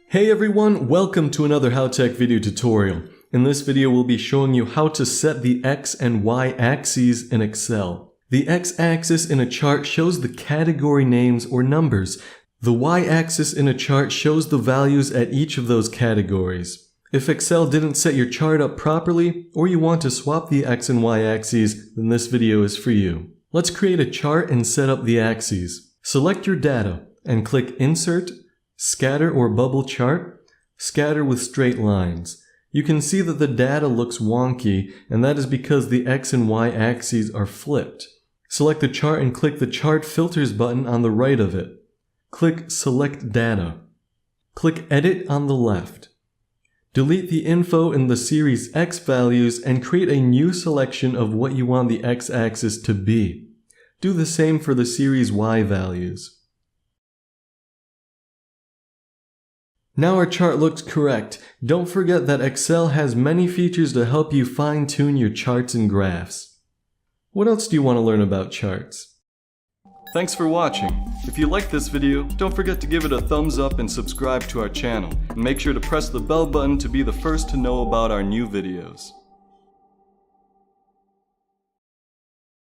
Hey everyone, welcome to another HowTech video tutorial. In this video we'll be showing you how to set the X and Y axes in Excel. The X-axis in a chart shows the category names or numbers. The Y-axis in a chart shows the values at each of those categories. If Excel didn't set your chart up properly, or you want to swap the X and Y axes, then this video is for you. Let's create a chart and set up the axes. Select your data and click Insert, Scatter or Bubble Chart, Scatter with straight lines. You can see that the data looks wonky, and that is because the X and Y axes are flipped. Select the chart and click the Chart Filters button on the right of it. Click Select Data. Click Edit on the left. Delete the info in the series X values and create a new selection of what you want the X-axis to be. Do the same for the series Y values. Now our chart looks correct. Don't forget that Excel has many features to help you fine-tune your charts and graphs. What else do you want to learn about charts? Thanks for watching. If you liked this video, don't forget to give it a thumbs up and subscribe to our channel. And make sure to press the bell button to be the first to know about our new videos.